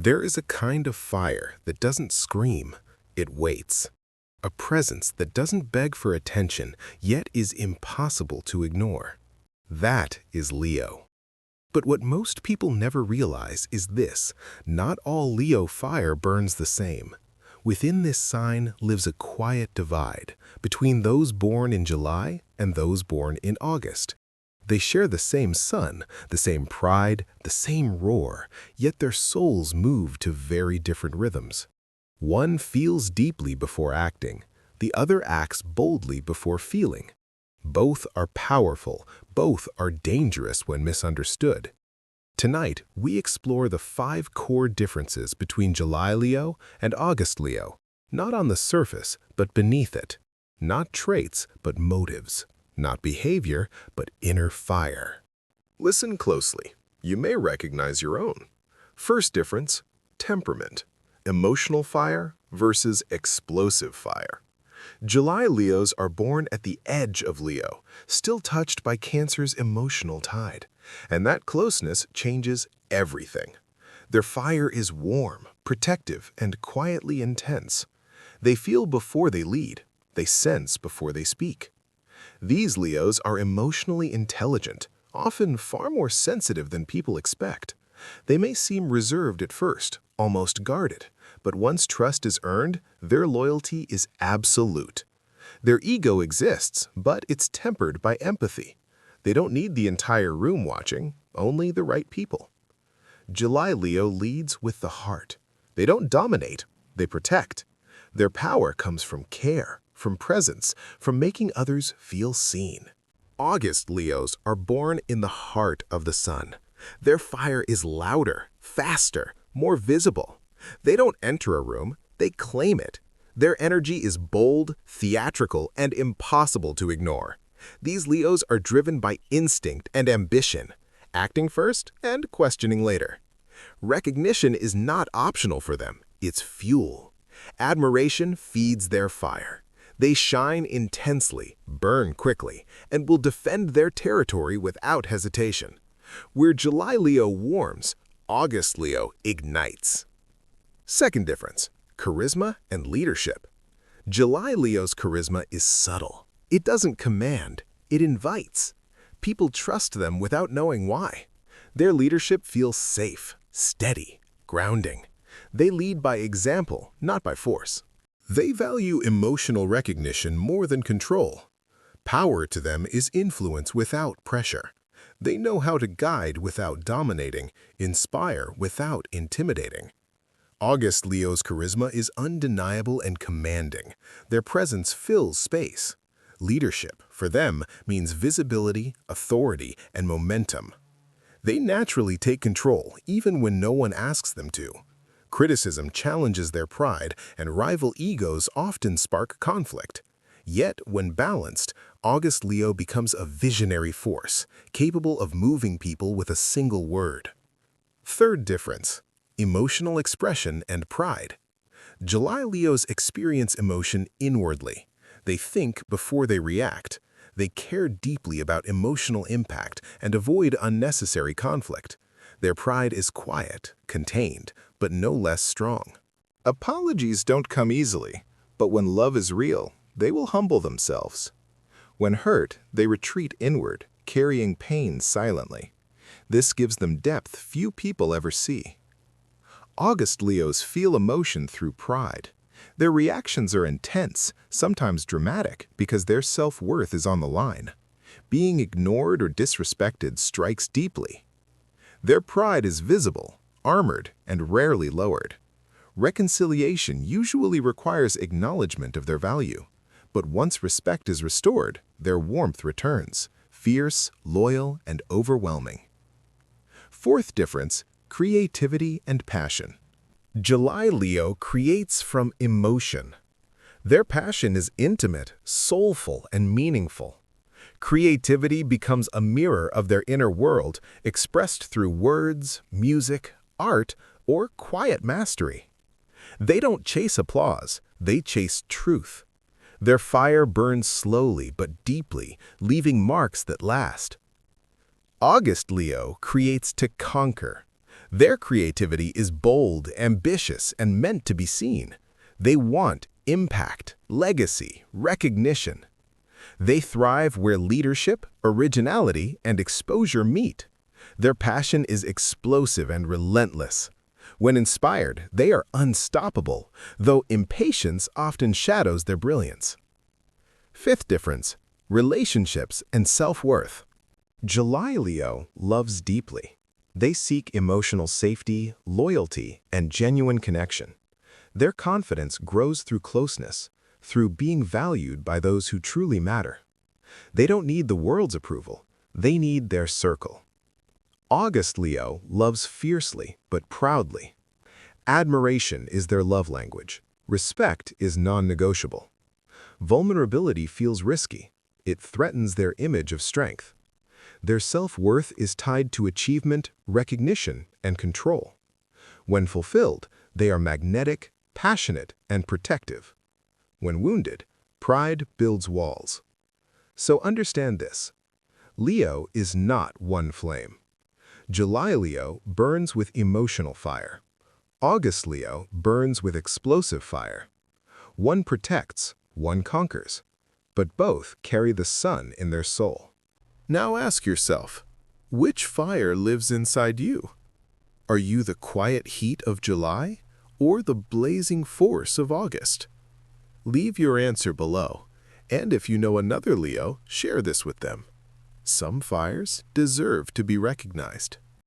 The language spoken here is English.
There is a kind of fire that doesn't scream, it waits. A presence that doesn't beg for attention, yet is impossible to ignore. That is Leo. But what most people never realize is this: not all Leo fire burns the same. Within this sign lives a quiet divide between those born in July and those born in August. They share the same sun, the same pride, the same roar, yet their souls move to very different rhythms. One feels deeply before acting, the other acts boldly before feeling. Both are powerful, both are dangerous when misunderstood. Tonight, we explore the 5 core differences between July Leo and August Leo, not on the surface, but beneath it. Not traits, but motives. Not behavior, but inner fire. Listen closely. You may recognize your own. First difference, temperament. Emotional fire versus explosive fire. July Leos are born at the edge of Leo, still touched by Cancer's emotional tide. And that closeness changes everything. Their fire is warm, protective, and quietly intense. They feel before they lead. They sense before they speak. These Leos are emotionally intelligent, often far more sensitive than people expect. They may seem reserved at first, almost guarded, but once trust is earned, their loyalty is absolute. Their ego exists, but it's tempered by empathy. They don't need the entire room watching, only the right people. July Leo leads with the heart. They don't dominate, they protect. Their power comes from care, from presence, from making others feel seen. August Leos are born in the heart of the sun. Their fire is louder, faster, more visible. They don't enter a room, they claim it. Their energy is bold, theatrical, and impossible to ignore. These Leos are driven by instinct and ambition, acting first and questioning later. Recognition is not optional for them, it's fuel. Admiration feeds their fire. They shine intensely, burn quickly, and will defend their territory without hesitation. Where July Leo warms, August Leo ignites. Second difference, charisma and leadership. July Leo's charisma is subtle. It doesn't command, it invites. People trust them without knowing why. Their leadership feels safe, steady, grounding. They lead by example, not by force. They value emotional recognition more than control. Power to them is influence without pressure. They know how to guide without dominating, inspire without intimidating. August Leo's charisma is undeniable and commanding. Their presence fills space. Leadership, for them, means visibility, authority, and momentum. They naturally take control, even when no one asks them to. Criticism challenges their pride, and rival egos often spark conflict. Yet, when balanced, August Leo becomes a visionary force, capable of moving people with a single word. Third difference, emotional expression and pride. July Leos experience emotion inwardly. They think before they react. They care deeply about emotional impact and avoid unnecessary conflict. Their pride is quiet, contained, but no less strong. Apologies don't come easily, but when love is real, they will humble themselves. When hurt, they retreat inward, carrying pain silently. This gives them depth few people ever see. August Leos feel emotion through pride. Their reactions are intense, sometimes dramatic, because their self-worth is on the line. Being ignored or disrespected strikes deeply. Their pride is visible, armored, and rarely lowered. Reconciliation usually requires acknowledgement of their value. But once respect is restored, their warmth returns, fierce, loyal, and overwhelming. Fourth difference, creativity and passion. July Leo creates from emotion. Their passion is intimate, soulful, and meaningful. Creativity becomes a mirror of their inner world, expressed through words, music, art, or quiet mastery. They don't chase applause, they chase truth. Their fire burns slowly but deeply, leaving marks that last. August Leo creates to conquer. Their creativity is bold, ambitious, and meant to be seen. They want impact, legacy, recognition. They thrive where leadership, originality, and exposure meet. Their passion is explosive and relentless. When inspired, they are unstoppable, though impatience often shadows their brilliance. Fifth difference, relationships and self-worth. July Leo loves deeply. They seek emotional safety, loyalty, and genuine connection. Their confidence grows through closeness, through being valued by those who truly matter. They don't need the world's approval, they need their circle. August Leo loves fiercely but proudly. Admiration is their love language. Respect is non-negotiable. Vulnerability feels risky. It threatens their image of strength. Their self-worth is tied to achievement, recognition, and control. When fulfilled, they are magnetic, passionate, and protective. When wounded, pride builds walls. So understand this. Leo is not one flame. July Leo burns with emotional fire. August Leo burns with explosive fire. One protects, one conquers, but both carry the sun in their soul. Now ask yourself, which fire lives inside you? Are you the quiet heat of July or the blazing force of August? Leave your answer below, and if you know another Leo, share this with them. Some fires deserve to be recognized.